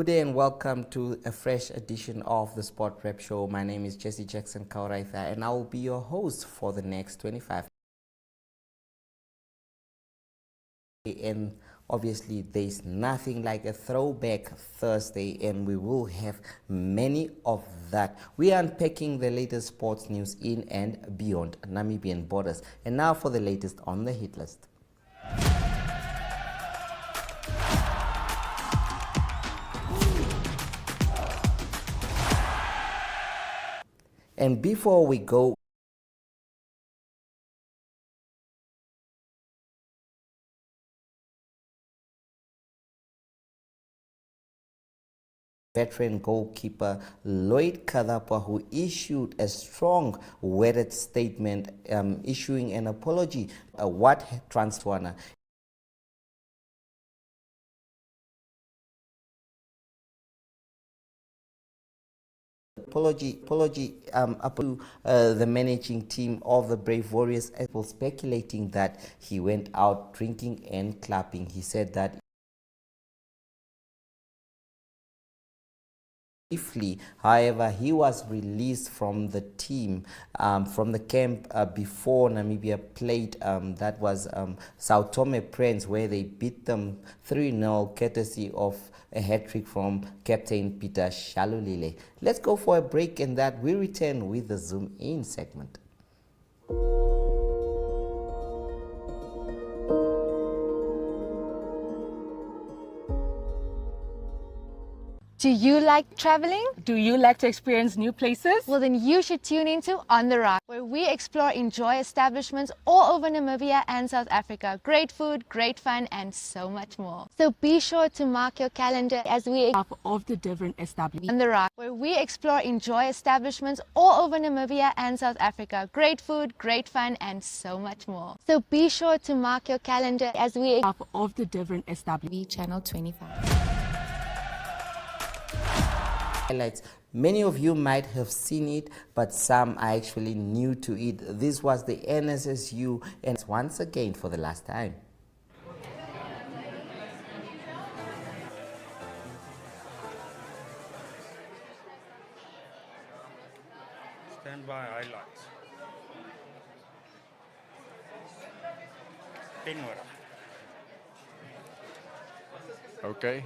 Good day and welcome to a fresh edition of the Sport Rep Show. My name is Jesse Jackson Kauraitha and I will be your host for the next 25. And obviously there's nothing like a throwback Thursday, and we will have many of that. We are unpacking the latest sports news in and beyond Namibian borders. And now for the latest on the hit list. And before we go, veteran goalkeeper Lloyd Kadhapwa, who issued a strong worded statement issuing an apology what Transwana apology to the managing team of the Brave Warriors, people speculating that he went out drinking and clapping. He said that briefly, however, he was released from the team, from the camp before Namibia played, that was Sao Tome Prince, where they beat them 3-0 courtesy of a hat-trick from Captain Peter Shalulile. Let's go for a break, and that we return with the Zoom In segment. Do you like traveling? Do you like to experience new places? Well, then you should tune into On the Rock, where we explore enjoy establishments all over Namibia and South Africa. Great food, great fun, and so much more. So be sure to mark your calendar as we Of the different establishments. On the Rock, where we explore enjoy establishments all over Namibia and South Africa. Great food, great fun, and so much more. So be sure to mark your calendar as we Of the different establishments. Channel 25. Highlights. Many of you might have seen it, but some are actually new to it. This was the NSSU, and once again for the last time. Standby highlights. Penwara. Okay.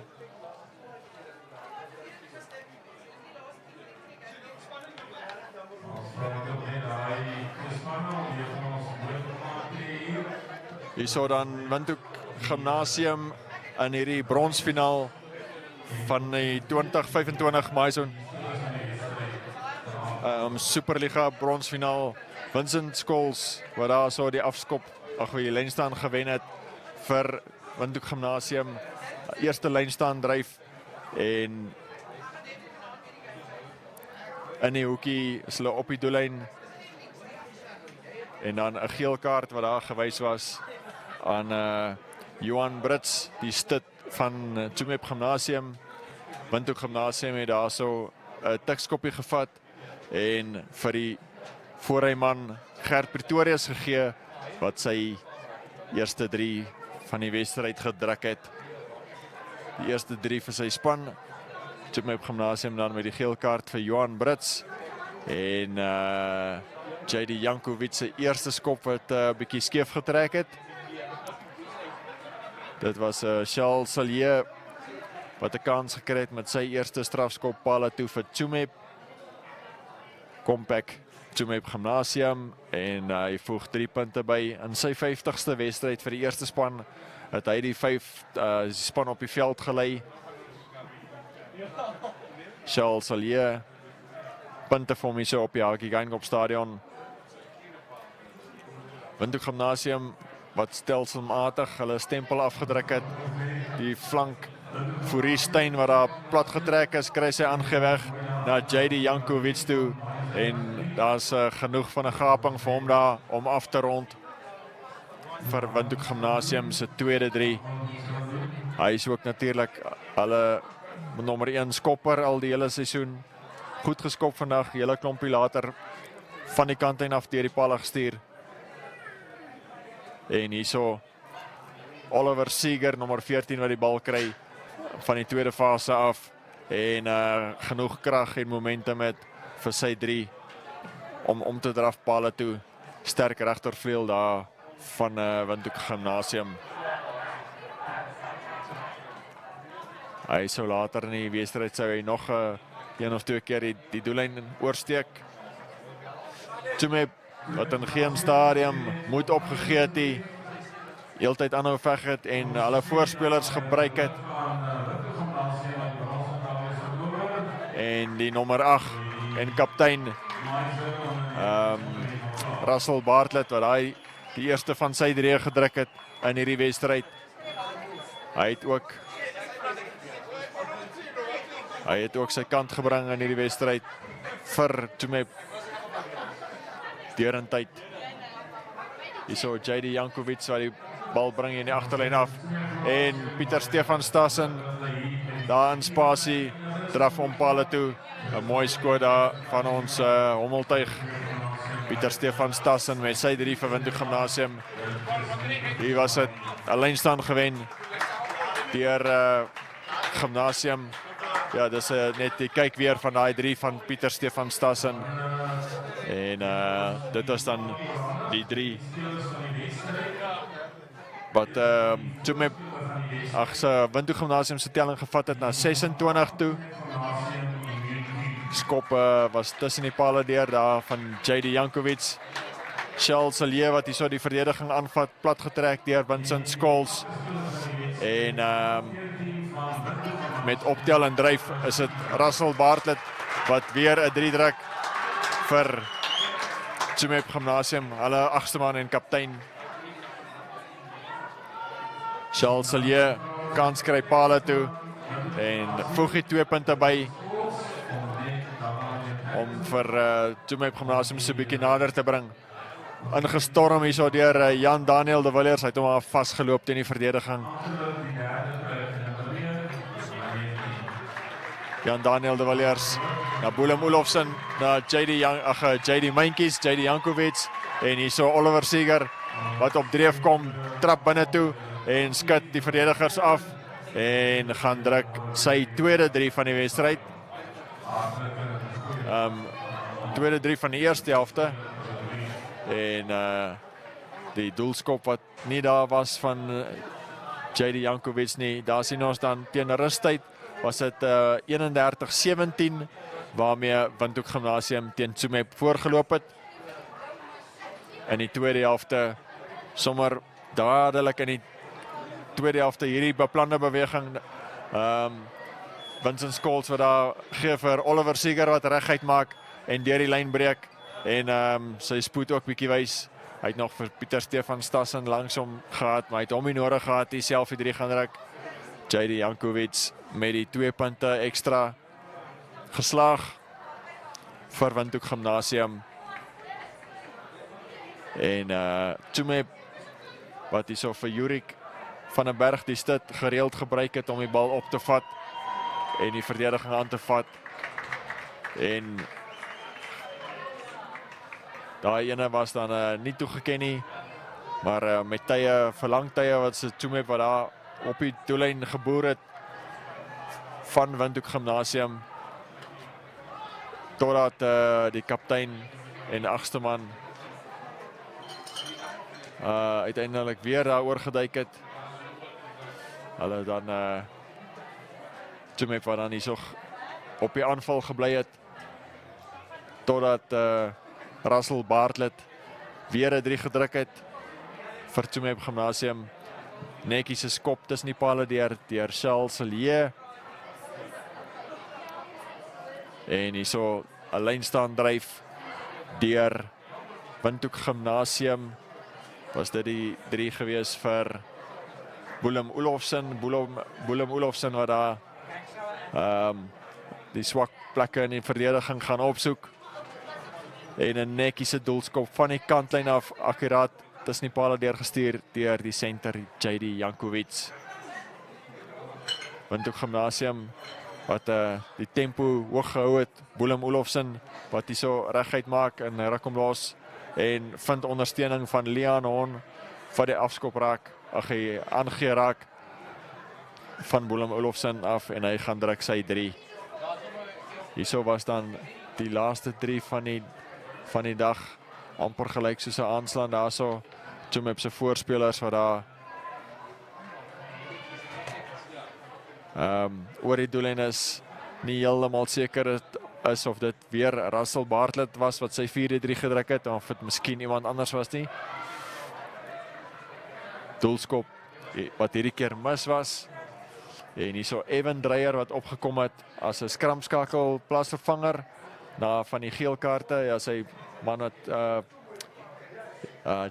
Hierso dan Windhoek Gimnasium in hierdie bronsfinaal van die 2025 Maison Superliga bronsfinaal. Vincent Scholes wat daar so die afskop, die lynstaan gewen het vir Windhoek Gimnasium. Eerste lynstaan dryf en in die hoekie is hulle op die doellyn. En dan 'n geel kaart wat daar gewys was aan Johan Brits, die stit van Tsumeb Gimnasium. Windhoek Gimnasium het daar so 'n tikskoppie gevat en vir die voorryman Gert Pretorius gegee wat sy eerste 3 van die wedstryd gedruk het. Die eerste 3 vir sy span. Tsumeb Gimnasium dan met die geel kaart vir Johan Brits en JD Jankovic se eerste skop wat 'n bietjie skeef getrek het. Dit was Charles Salje wat 'n kans gekry het met sy eerste strafskop paal toe vir Tsumeb. Compact Tsumeb Gimnasium en hy voeg 3 punte by in sy 50ste wedstryd vir die eerste span. Het hy die 5 span op die veld gelei. Charles Salje punte vir hom hier op die Haki Geingob stadion. Windhoek Gimnasium wat stelselmatig hulle stempel afgedruk het. Die flank Fourie Steyn wat daar plat getrek is, kry sy aangeweg na JD Jankovic toe en daar's genoeg van 'n gaping vir hom daar om af te rond vir Windhoek Gimnasium se tweede 3. Hy is ook natuurlik hulle nommer 1 skopper al die hele seisoen. Goed geskop vandag, hele klompie later van die kant en af deur die palle gestuur. En hierso Oliver Seeger, nommer 14 wat die bal kry van die tweede fase af. en genoeg krag en momentum het vir sy 3 om te draf pale toe. Sterk regtervleuel daar van Windhoek Gimnasium. Hy sou later in die wedstryd sou hy nog 1 of 2 keer die doellyn oorsteek. Tsumeb wat in geen stadium moed opgegee het nie, heeltyd aanhou veg het en hulle voorspelers gebruik het. En die nommer 8 en kaptein Russell Bartlett wat hy die eerste van sy 3 gedruk het in hierdie wedstryd. Hy het ook sy kant gebring in hierdie wedstryd vir Tsumeb deurentyd. Hierso JD Jankovic wat die bal bring in die agterlyn af en Pieter Stefan Stassen daar in spasie draf om pale toe. 'n Mooi skoot daar van ons hommeltuig Pieter Stefan Stassen met sy 3 vir Windhoek Gimnasium. Hier was dit 'n lynstand gewen deur Gimnasium. Ja, dis net die kyk weer van daai 3 van Pieter Stefan Stassen. En dit was dan die 3 wat Tsumeb Windhoek Gimnasium se telling gevat het na 26 toe. Skop was tussen die pale deur daar van JD Jankovic. Charles Silje wat hierso die verdediging aanvat, plat getrek deur Vincent Scholes. En met optel en dryf is dit Russell Bartlett wat weer 'n 3 druk vir Tsumeb Gimnasium, hulle 8ste man en kaptein. Charles Silje kans kry pale toe en voeg hy 2 punte by om vir Tsumeb Gimnasium so 'n bietjie nader te bring. Ingestorm hierso deur Jan Daniel de Villiers, hy het hom vasgeloop teen die verdediging. Jan Daniel de Villiers na Boelem Olofsen, na JD Mentjies, JD Jankovic en hierso Oliver Seeger wat op dreef kom, trap binne toe en skud die verdedigers af en gaan druk sy tweede 3 van die wedstryd. Tweede 3 van die eerste helfte en die doelskop wat nie daar was van JD Jankovic nie. Daar sien ons dan teen rusttyd was dit 31-17 waarmee Windhoek Gimnasium teen Tsumeb voorgeloop het. In die tweede helfte sommer dadelik in die tweede helfte hierdie beplande beweging. Vincent Scholes wat daar gee vir Oliver Seeger wat reguit maak en deur die lyn breek en sy spoed ook bietjie wys. Hy het nog vir Pieter Stefan Stassen langsom gehad, maar hy het hom nie nodig gehad, die self die 3 gaan druk. JD Jankovic met die 2 punte ekstra geslaag vir Windhoek Gimnasium. En Tsumeb wat hierso vir Jurik van den Berg die stit gereeld gebruik het om die bal op te vat en die verdediging aan te vat. En daai ene was dan nie toegeken nie, maar met tye, verlang tye wat se Tsumeb wat daar op die doellyn geboer het van Windhoek Gimnasium totdat die kaptein en 8ste man uiteindelik weer daar oorgeduik het. Hulle dan Tsumeb wat dan hierso op die aanval gebly het totdat Russell Bartlett weer 'n 3 gedruk het vir Tsumeb Gimnasium. Netjies se skop tussen die pale deur Charles Silje. En hierso 'n lynstand dryf deur Windhoek Gimnasium. Was dit die 3 gewees vir Boelem Olofsen. Boelem Olofsen wat daar die swak plekke in die verdediging gaan opsoek. En 'n netjiese doelskop van die kantlyn af akkuraat tussen die pale deurgestuur deur die senter JD Jankovic. Windhoek Gimnasium wat die tempo hoog gehou het. Boelem Olofsen wat hierso reguit maak en ruk hom los en vind ondersteuning van Leon Hon vir die afskop raak, aangee raak van Boelem Olofsen af en hy gaan druk sy 3 Hierso was dan die laaste 3 van die dag amper gelyk soos 'n aanslaan daarso. Tsumeb se voorspelers wat daar oor die doellyn is, nie heeltemal seker is of dit weer Russell Bartlett was wat sy 4-3 gedruk het, of dit miskien iemand anders was nie. Doelskop wat hierdie keer mis was. En hierso Evan Dreyer wat opgekom het as 'n skramskakel plaasvervanger na van die geel kaarte. Ja, sy man wat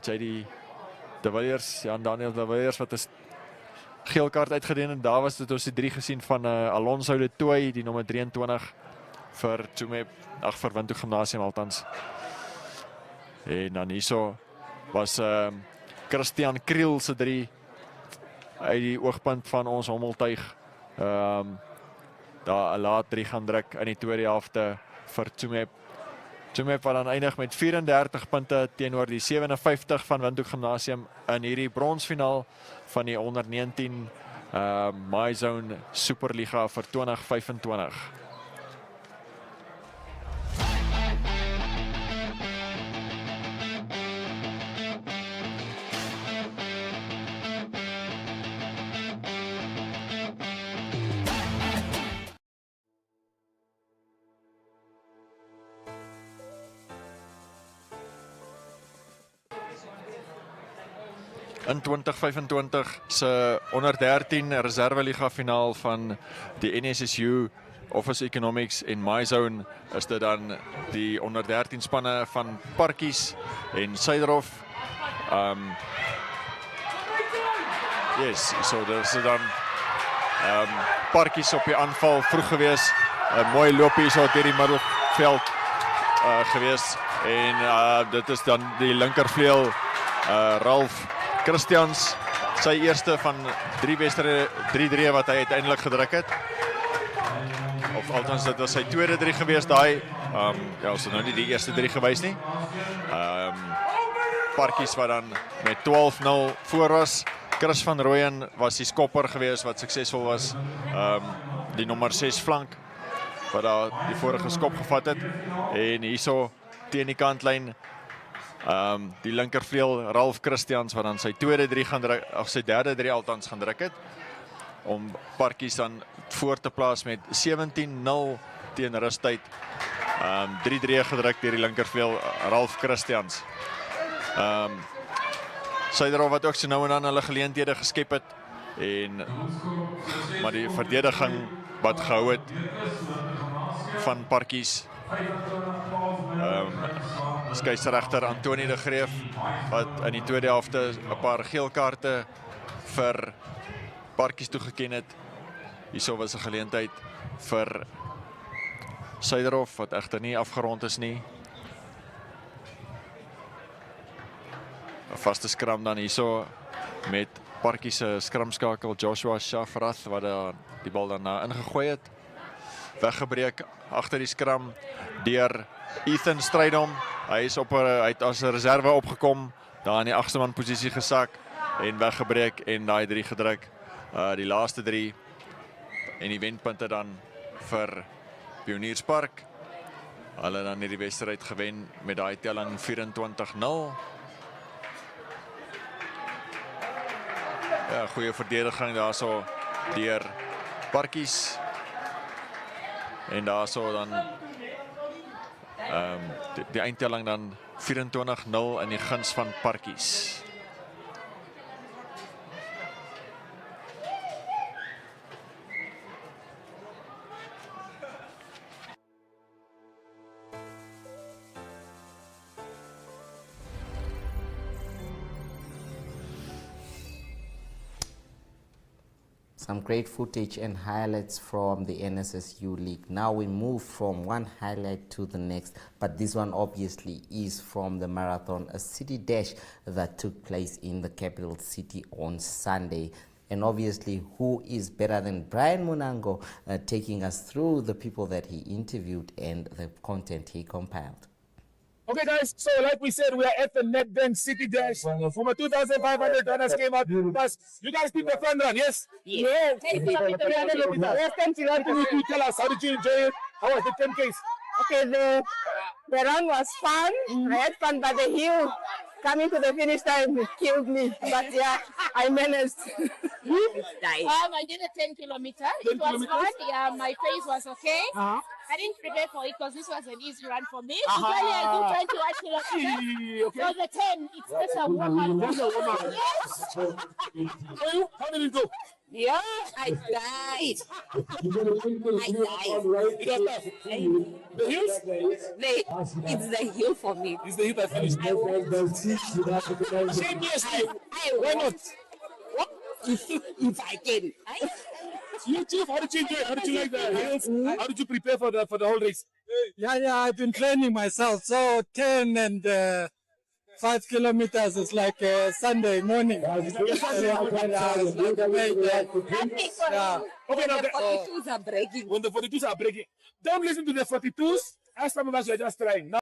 JD De Villiers, Jan Daniel De Villiers wat 'n geel kaart uitgedeel en daar was dit ons die 3 gesien van Alonso de Tooi, die nommer 23 vir Tsumeb, vir Windhoek Gimnasium althans. En dan hierso was Christian Kriel se 3 uit die oogpunt van ons hommeltuig. Daar 'n laat 3 gaan druk in die tweede helfte vir Tsumeb. Tsumeb wat dan eindig met 34 punte teenoor die 57 van Windhoek Gimnasium in hierdie bronsfinaal van die onder 19 MyZone Superliga vir 2025. In 2025 se onder 13 reserveliga finaal van die NSSU Office Economics en MyZone is dit dan die onder 13 spanne van Parkies en Suiderhof. So dis dan Parkies op die aanval vroeg gewees. 'n Mooi loopie so deur die middelveld gewees en dit is dan die linkervleuel Ralf Christians, sy eerste van 3 wedstryde 3-3 wat hy uiteindelik gedruk het. Of althans dit was sy tweede 3 gewees daai. Ja, so nou nie die eerste 3 gewys nie. Parkies wat dan met 12-0 voor was. Chris van Rooyen was die skopper gewees wat suksesvol was. Die nommer 6 flank wat daar die vorige skop gevat het. En hierso teen die kantlyn die linkervleuel Ralf Christians wat dan sy tweede 3 gaan druk, of sy derde 3 althans gaan druk het, om Parkies dan voor te plaas met 17-0 teen rustyd. 3-3 gedruk deur die linkervleuel Ralf Christians. Suiderhof wat ook so nou en dan hulle geleenthede geskep het, maar die verdediging wat gehou het van Parkies. Skeieregter Antoni de Greef wat in die tweede helfte 'n paar geel kaarte vir Parkies toegeken het. Hierso was 'n geleentheid vir Suiderhof wat egter nie afgerond is nie. 'n Vaste skram dan hierso met Parkies se skramskakel Joshua Shafrath wat die bal daarna ingegooi het. Weggebreek agter die skram deur Ethan Strydom. Hy het as 'n reserve opgekom, daar in die 8ste man posisie gesak en weggebreek en daai 3 gedruk. Die laaste 3 en die wenpunte dan vir Pionierspark. Hulle dan hierdie wedstryd gewen met daai telling 24-0. Ja, goeie verdediging daarso deur Parkies. En daarso dan die eindtelling dan 24-0 in die guns van Parkies. Some great footage and highlights from the NSSU League. Now we move from one highlight to the next, but this one obviously is from the marathon, a city dash that took place in the capital city on Sunday. And obviously, who is better than Brian Munango taking us through the people that he interviewed and the content he compiled. Okay, guys, so like we said, we are at the NetBank City Dash. From a 2,500 runners came out. You guys keep the fun run, yes? Yeah. Tell us, how did you enjoy it? How was the 10Ks? Okay, the run was fun. I had fun, but the hill coming to the finish line killed me. But yeah, I managed. I did a 10 kilometer. It was fun. Yeah, my pace was okay. I didn't prepare for it because this was an easy run for me. Usually I do 21 kilometers. Okay. So the 10, it's just a warm-up. That's a warm-up. How did it go? Yeah, I died. The hills? It's the hill for me. It's the hill that finished. Same here, Steve. Why not? If I can. You, Chief, how did you enjoy it? How did you like the hills? How did you prepare for the whole race? Yeah, I've been training myself. So 10 and 5 kilometers is like Sunday morning. Okay, now The 42s are breaking. when the 42s are breaking, don't listen to the 42s. As some of us are just trying. Now,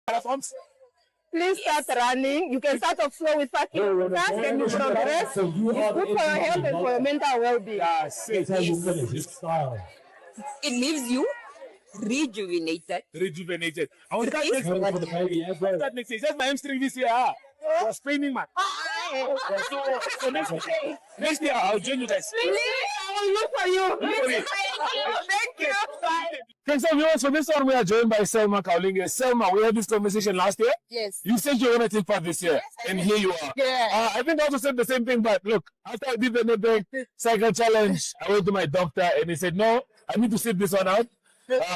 marathons. Please start running. You can start off slow with 5 kilometers, then you progress. It's good for your health and for your mental well-being. It leaves you rejuvenated. Rejuvenated. I was that next day. That's my hamstring this year. I was training, man. So next year, I'll join you guys. I will look for you. Thank you. Thanks, viewers. For this one, we are joined by Selma Kaulinga. Selma, we had this conversation last year. Yes. You said you were going to take part this year, and here you are. Yeah. I think I also said the same thing, but look, after I did the Nedbank cycle challenge, I went to my doctor, and he said, no, I need to sit this one out.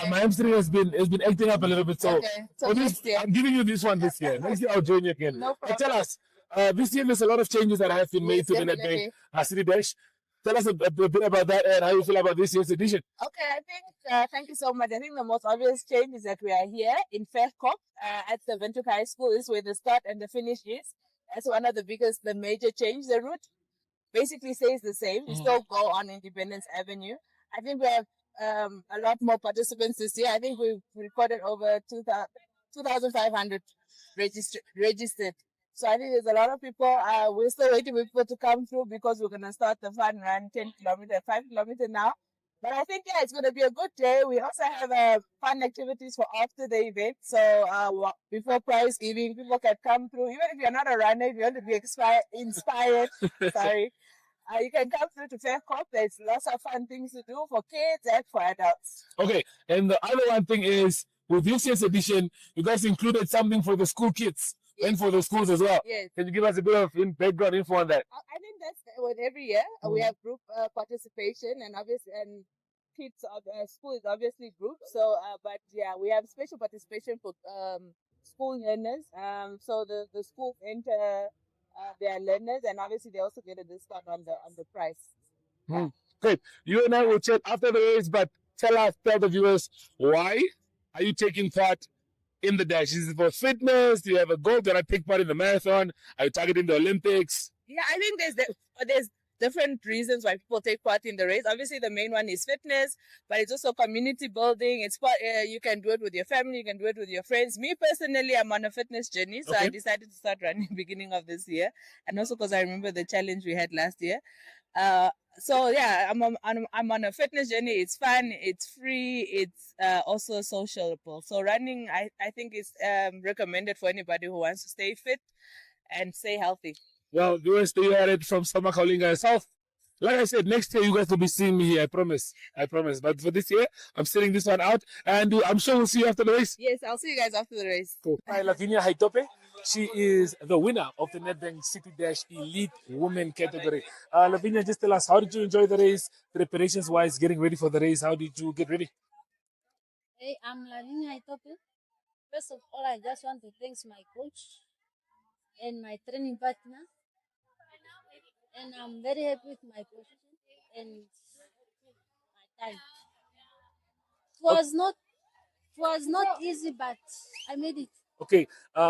My hamstring has been acting up a little bit, so, So next year. I'm giving you this one this year. Next year, I'll join you again. No But tell us, this year there's a lot of changes that have been made to the Nedbank City Dash. Tell us a bit about that and how you feel about this year's edition. Okay, I think, thank you so much. I think the most obvious change is that we are here in Faircop at the Windhoek High School. This is where the start and the finish is. That's one of the major change. The route basically stays the same. We still go on Independence Avenue. I think we have a lot more participants this year. I think we've recorded over 2,500 registered. So I think there's a lot of people. We're still waiting for people to come through because we're going to start the fun run 10 kilometers, 5 kilometers now. But I think, yeah, it's going to be a good day. We also have fun activities for after the event. So before prize giving, people can come through. Even if you're not a runner, if you want to be inspired, sorry, you can come through to Faircop. There's lots of fun things to do for kids and for adults. Okay, and the other one thing is, with this year's edition, you guys included something for the school kids. And for the schools as well. Yes. Can you give us a bit of background info on that? I think that's what every year we have group participation, and obviously, and kids school is obviously group. So, but yeah, we have special participation for school learners. So the schools enter their learners, and obviously they also get a discount on the price. Great. You and I will chat after the race, but tell the viewers, why are you taking part in the dash? Is it for fitness? Do you have a goal? Do you take part in the marathon? Are you targeting the Olympics? Yeah, I think there's different reasons why people take part in the race. Obviously, the main one is fitness, but it's also community building. It's you can do it with your family, you can do it with your friends. Me personally, I'm on a fitness journey, so I decided to start running beginning of this year, and also because I remember the challenge we had last year. So yeah, I'm on a fitness journey. It's fun, it's free, it's also sociable. So running, I think is recommended for anybody who wants to stay fit and stay healthy. Well, viewers, you heard it from Selma Kaulinga herself. Like I said, next year you guys will be seeing me here. I promise. But for this year, I'm sitting this one out, and I'm sure we'll see you after the race. Yes, I'll see you guys after the race. Cool. Hi, Lavinia Haitope. She is the winner of the Nedbank City Dash Elite Women category. Lavinia, just tell us, how did you enjoy the race? Preparations-wise, getting ready for the race, how did you get ready? Hey, I'm Lavinia Haitope. First of all, I just want to thank my coach and my training partner. And I'm very happy with my position and my time. It was not easy, but I made it. Okay,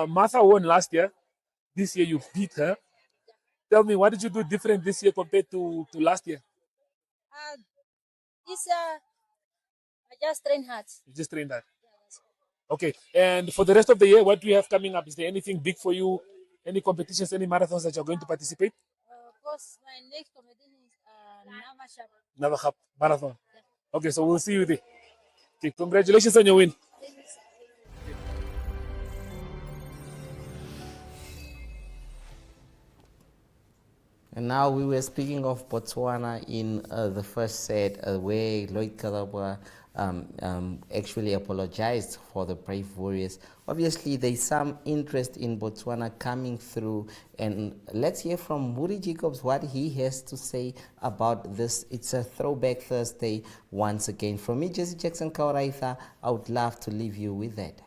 Martha won last year. This year you beat her. Tell me, what did you do different this year compared to last year? This year, I just trained hard. You just trained hard. Okay, and for the rest of the year, what do you have coming up? Is there anything big for you? Any competitions, any marathons that you're going to participate? Of course, my next competition is Nama Navagap Marathon. Okay, so we'll see you there. Okay, congratulations on your win. And now we were speaking of Botswana in the first set, where Lloyd Kalabwa actually apologized for the Brave Warriors. Obviously, there's some interest in Botswana coming through, and let's hear from Woody Jacobs what he has to say about this. It's a throwback Thursday once again. From me, Jesse Jackson Kauraitha, I would love to leave you with that.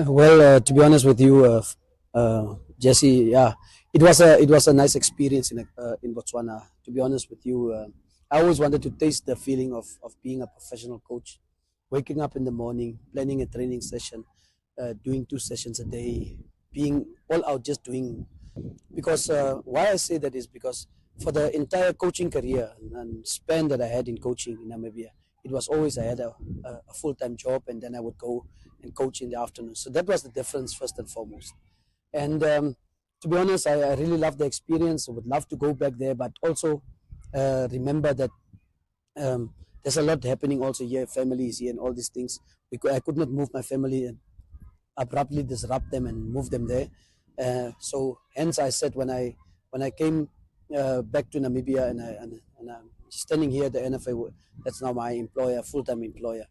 Well, to be honest with you, Jesse, yeah, it was a nice experience in Botswana. To be honest with you, I always wanted to taste the feeling of being a professional coach, waking up in the morning, planning a training session, doing 2 sessions a day, being all out just doing. Because why I say that is because for the entire coaching career and span that I had in coaching in Namibia, it was always I had a full-time job, and then I would go and coach in the afternoon. So that was the difference first and foremost. And to be honest, I really loved the experience. I would love to go back there, but also remember that there's a lot happening also here, families here and all these things. Because I could not move my family and abruptly disrupt them and move them there. So hence I said when I came back to Namibia and I'm standing here at the NFA, that's now my employer, full-time employer.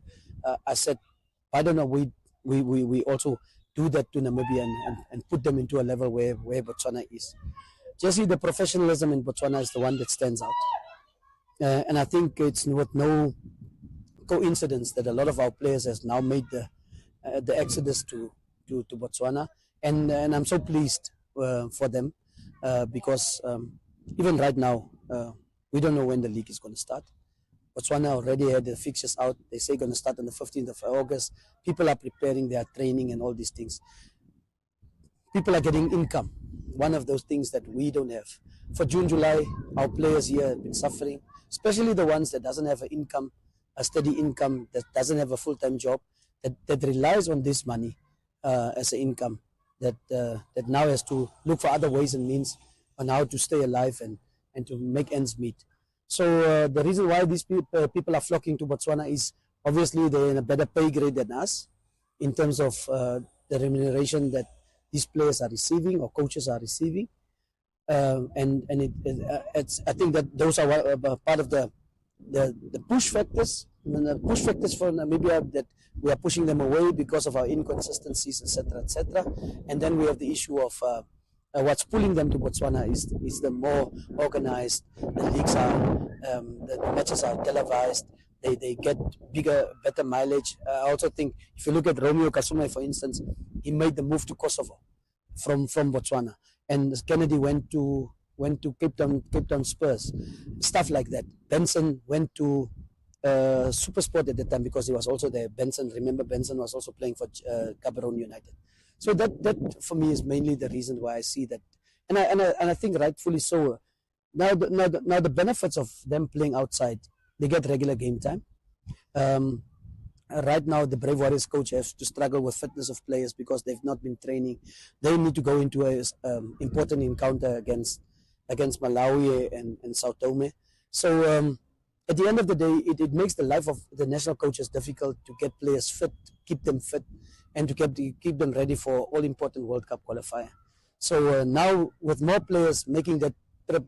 I said, why don't we also do that to Namibia and put them into a level where Botswana is. Jesse, the professionalism in Botswana is the one that stands out. And I think it's with no coincidence that a lot of our players has now made the exodus to Botswana. And I'm so pleased for them because even right now, we don't know when the league is going to start. Botswana already had the fixtures out. They say going to start on the 15th of August. People are preparing their training and all these things. People are getting income. One of those things that we don't have. For June, July, our players here have been suffering, especially the ones that doesn't have an income, a steady income, that doesn't have a full-time job, that relies on this money as an income, that now has to look for other ways and means on how to stay alive and to make ends meet. So the reason why these people are flocking to Botswana is obviously they're in a better pay grade than us in terms of the remuneration that these players are receiving or coaches are receiving. And I think that those are part of the push factors. The push factors for Namibia, that we are pushing them away because of our inconsistencies, etc., etc. And then we have the issue of what's pulling them to Botswana is the more organized. The leagues are, the matches are televised. They get bigger, better mileage. I also think if you look at Romeo Kasume, for instance, he made the move to Kosovo from Botswana, and Kennedy went to Cape Town Spurs, stuff like that. Benson went to SuperSport at the time because he was also there. Remember Benson was also playing for Gaborone United. So that for me is mainly the reason why I see that, and I think rightfully so. Now the benefits of them playing outside, they get regular game time. Right now, the Brave Warriors coach has to struggle with fitness of players because they've not been training. They need to go into a important encounter against Malawi and Sao Tome. So at the end of the day, it makes the life of the national coaches difficult to get players fit, keep them fit, and to keep them ready for all important World Cup qualifier. So now with more players making that trip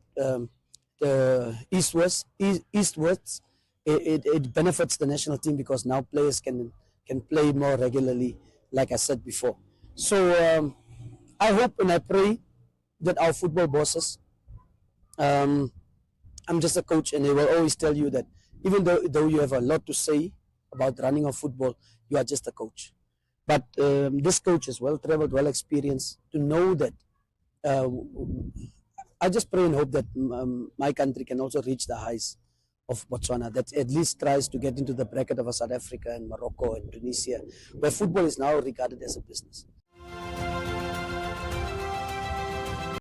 eastwards, it benefits the national team because now players can play more regularly, like I said before. So I hope and I pray that our football bosses, I'm just a coach, and they will always tell you that even though you have a lot to say about running of football, you are just a coach. But this coach is well-traveled, well-experienced, to know that I just pray and hope that my country can also reach the highs of Botswana, that at least tries to get into the bracket of South Africa and Morocco and Tunisia, where football is now regarded as a business.